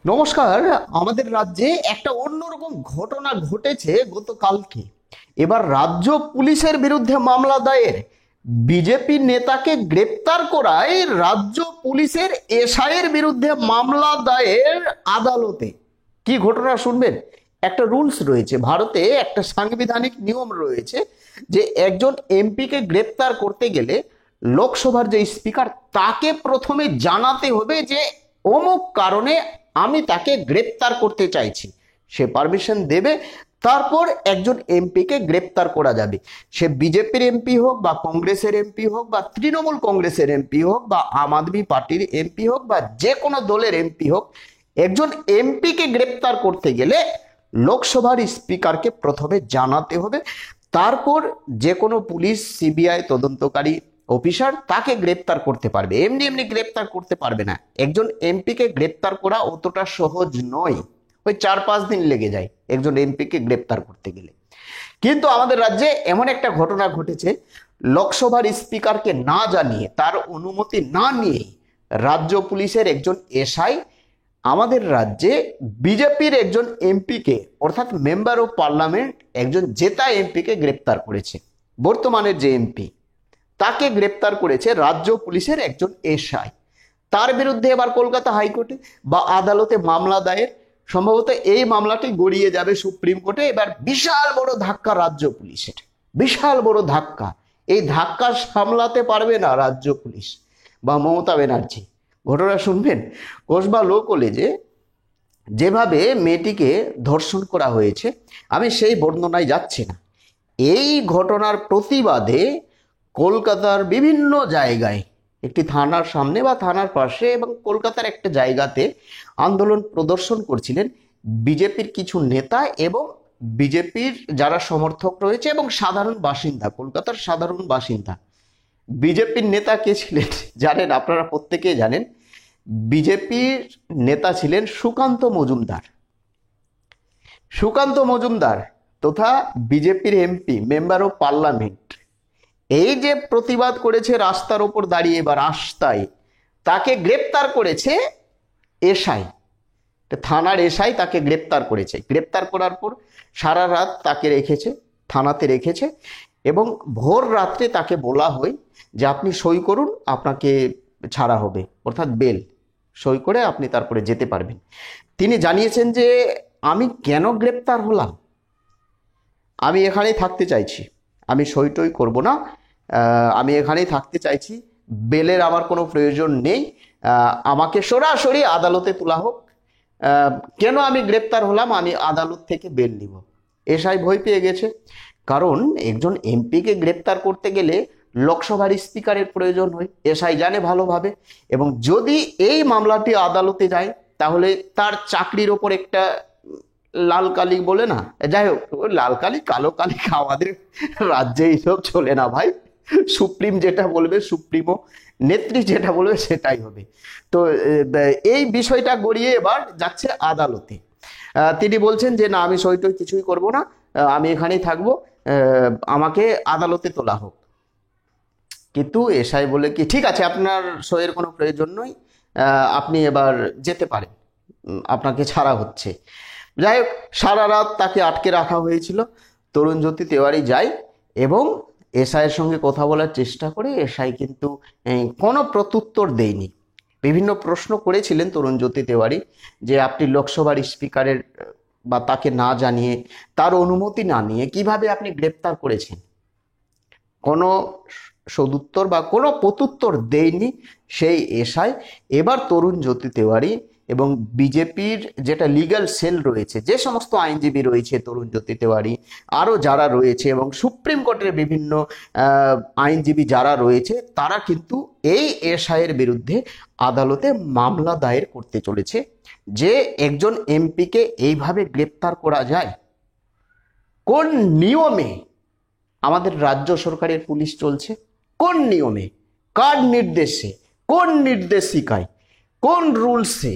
নমস্কার। আমাদের রাজ্যে একটা অন্যরকম ঘটনা ঘটেছে গতকালকে। এবার রাজ্য পুলিশের বিরুদ্ধে মামলা দায়ের, বিজেপি নেতাকে গ্রেপ্তার করায় রাজ্য পুলিশের এসআইয়ের বিরুদ্ধে মামলা দায়ের আদালতে। কি ঘটনা শুনবেন। একটা রুলস রয়েছে ভারতে, একটা সাংবিধানিক নিয়ম রয়েছে যে একজন এমপিকে গ্রেপ্তার করতে গেলে লোকসভার যে স্পিকার তাকে প্রথমে জানাতে হবে যে অমুক কারণে আমি তাকে গ্রেপ্তার করতে চাইছি। সে পারমিশন দেবে, তারপর একজন এমপিকে গ্রেপ্তার করা যাবে। সে বিজেপির এমপি হোক বা কংগ্রেসের এমপি হোক বা তৃণমূল কংগ্রেসের এমপি হোক বা আম আদমি পার্টির এমপি হোক বা যে কোনো দলের এমপি হোক, একজন এমপিকে গ্রেপ্তার করতে গেলে লোকসভার স্পিকারকে প্রথমে জানাতে হবে। তারপর যে কোনো পুলিশ, সিবিআই তদন্তকারী অফিসার তাকে গ্রেপ্তার করতে পারবে। এমনি এমনি গ্রেপ্তার করতে পারবে না। একজন এমপিকে গ্রেপ্তার করা অতটা সহজ নয়, ওই 4-5 দিন লেগে যায় একজন এমপিকে গ্রেপ্তার করতে গেলে। কিন্তু আমাদের রাজ্যে এমন একটা ঘটনা ঘটেছে, লোকসভার স্পিকারকে না জানিয়ে, তার অনুমতি না নিয়ে রাজ্য পুলিশের একজন এসআই আমাদের রাজ্যে বিজেপির একজন এমপিকে, অর্থাৎ মেম্বার অফ পার্লামেন্ট, একজন জেতা এমপিকে গ্রেপ্তার করেছে। বর্তমানের যে এমপি তাকে গ্রেপ্তার করেছে রাজ্য পুলিশের একজন এসআই। তার বিরুদ্ধে এবার কলকাতা হাইকোর্টে বা আদালতে মামলা দায়ের। সম্ভবত এই মামলাটি গড়িয়ে যাবে সুপ্রিম কোর্টে। এবার বিশাল বড় ধাক্কা রাজ্য পুলিশের, বিশাল বড় ধাক্কা। এই ধাক্কা সামলাতে পারবে না রাজ্য পুলিশ বা মমতা ব্যানার্জি। ঘটনা শুনবেন। কসবা লো কলেজে যেভাবে মেয়েটিকে ধর্ষণ করা হয়েছে, আমি সেই বর্ণনায় যাচ্ছি না। এই ঘটনার প্রতিবাদে কলকাতার বিভিন্ন জায়গায়, একটি থানার সামনে বা থানার পাশে এবং কলকাতার একটা জায়গাতে আন্দোলন প্রদর্শন করছিলেন বিজেপির কিছু নেতা এবং বিজেপির যারা সমর্থক রয়েছে এবং সাধারণ বাসিন্দা, কলকাতার সাধারণ বাসিন্দা। বিজেপির নেতা কে ছিলেন জানেন? আপনারা প্রত্যেকেই জানেন। বিজেপির নেতা ছিলেন সুকান্ত মজুমদার। সুকান্ত মজুমদার তথা বিজেপির এমপি, মেম্বার অফ পার্লামেন্ট, এই যে প্রতিবাদ করেছে রাস্তার ওপর দাঁড়িয়ে বা রাস্তায়, তাকে গ্রেপ্তার করেছে এসআই। থানার এসআই তাকে গ্রেপ্তার করেছে। গ্রেপ্তার করার পর সারা রাত তাকে রেখেছে, থানাতে রেখেছে এবং ভোর রাত্রে তাকে বলা হয় যে আপনি সই করুন, আপনাকে ছাড়া হবে, অর্থাৎ বেল। সই করে আপনি তারপরে যেতে পারবেন। তিনি জানিয়েছেন যে আমি কেন গ্রেপ্তার হলাম, আমি এখানেই থাকতে চাইছি, আমি সই টই করবো না, আমি এখানেই থাকতে চাইছি, বেলের আমার কোনো প্রয়োজন নেই, আমাকে সরাসরি আদালতে তোলা হোক। কেন আমি গ্রেপ্তার হলাম, আমি আদালত থেকে বেল নিব। এসআই ভয় পেয়ে গেছে, কারণ একজন এমপিকে গ্রেপ্তার করতে গেলে লোকসভার স্পিকারের প্রয়োজন হয়, এসআই জানে ভালোভাবে। এবং যদি এই মামলাটি আদালতে যায় তাহলে তার চাকরির ওপর একটা লাল কালি বলে না, যাই হোক, লাল কালি কালো কালি আমাদের রাজ্যে এইসব চলে না ভাই। সুপ্রিম যেটা বলবে, সুপ্রিমো নেত্রী যেটা বলবে সেটাই হবে। তো এই বিষয়টা গড়িয়ে এবার যাচ্ছে আদালতে। তিনি বলছেন যে না, আমি সই টই কিছুই করবো না, আমি এখানেই থাকবো, আমাকে আদালতে তোলা হোক। কিন্তু এসআই বলে কি, ঠিক আছে, আপনার সইয়ের কোনো প্রয়োজন নয়, আপনি এবার যেতে পারেন, আপনাকে ছাড়া হচ্ছে। যাই হোক, সারা রাত তাকে আটকে রাখা হয়েছিল। তরুণজ্যোতি তেওয়ারি যায় এবং এসআইয়ের সঙ্গে কথা বলার চেষ্টা করে। এসআই কিন্তু কোনো প্রত্যুত্তর দেয়নি। বিভিন্ন প্রশ্ন করেছিলেন তরুণজ্যোতি তেওয়ারি যে আপনি লোকসভার স্পিকারের বা তাকে না জানিয়ে, তার অনুমতি না নিয়ে কিভাবে আপনি গ্রেপ্তার করেছেন। কোনো সদুত্তর বা কোনো প্রত্যুত্তর দেয়নি সেই এসআই। এবার তরুণজ্যোতি তেওয়ারি এবং বিজেপির যেটা লিগ্যাল সেল রয়েছে, যে সমস্ত আইনজীবী রয়েছে, তরুণজ্যোতি তেওয়ারি আরও যারা রয়েছে এবং সুপ্রিম কোর্টের বিভিন্ন আইনজীবী যারা রয়েছে, তারা কিন্তু এই এসআইয়ের বিরুদ্ধে আদালতে মামলা দায়ের করতে চলেছে যে একজন এমপিকে এইভাবে গ্রেপ্তার করা যায়। কোন নিয়মে আমাদের রাজ্য সরকারের পুলিশ চলছে, কোন নিয়মে, কার নির্দেশে, কোন নির্দেশিকায়, কোন রুলসে।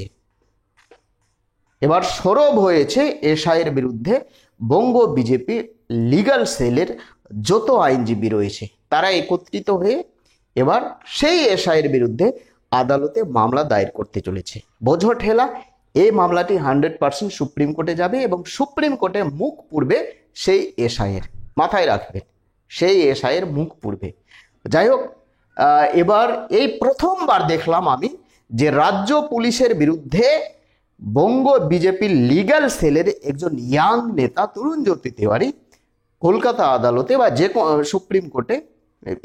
এবার সরব হয়েছে এসআইয়ের বিরুদ্ধে বঙ্গ বিজেপি লিগ্যাল সেলের যত আইনজীবী রয়েছে, তারা একত্রিত হয়ে এবার সেই এসআইয়ের বিরুদ্ধে আদালতে মামলা দায়ের করতে চলেছে। বোঝো ঠেলা, এই মামলাটি 100% সুপ্রিম কোর্টে যাবে এবং সুপ্রিম কোর্টে মুখ পুড়বে সেই এসআইয়ের। মাথায় রাখবেন, সেই এসআইয়ের মুখ পুড়বে। যাই হোক, এবার এই প্রথমবার দেখলাম আমি যে রাজ্য পুলিশের বিরুদ্ধে বঙ্গ বিজেপির লিগ্যাল সেলের একজন ইয়াং নেতা তরুণজ্যোতি তিওয়ারি কলকাতা আদালতে বা যে সুপ্রিম কোর্টে,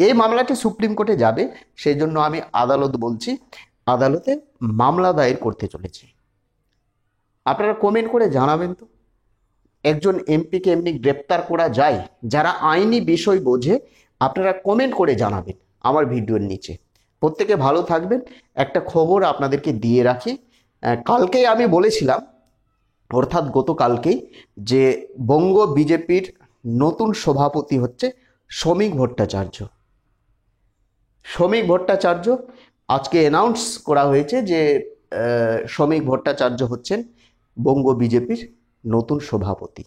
এই মামলাটি সুপ্রিম কোর্টে যাবে, সেই জন্য আমি আদালত বলছি, আদালতে মামলা দায়ের করতে চলেছে। আপনারা কমেন্ট করে জানাবেন তো, একজন এমপিকে এমনি গ্রেপ্তার করা যায়? যারা আইনি বিষয় বোঝে আপনারা কমেন্ট করে জানাবেন আমার ভিডিওর নিচে। প্রত্যেকে ভালো থাকবেন। একটা খবর আপনাদেরকে দিয়ে রাখি, কালকেই আমি বলেছিলাম, অর্থাৎ গতকালকেই, যে বঙ্গ বিজেপির নতুন সভাপতি হচ্ছে শ্রমিক ভট্টাচার্য। শ্রমিক ভট্টাচার্য আজকে অ্যানাউন্স করা হয়েছে যে শ্রমিক ভট্টাচার্য হচ্ছেন বঙ্গ বিজেপির নতুন সভাপতি।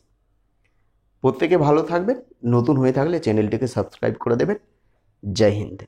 প্রত্যেকে ভালো থাকবেন। নতুন হয়ে থাকলে চ্যানেলটিকে সাবস্ক্রাইব করে দেবেন। জয় হিন্দ।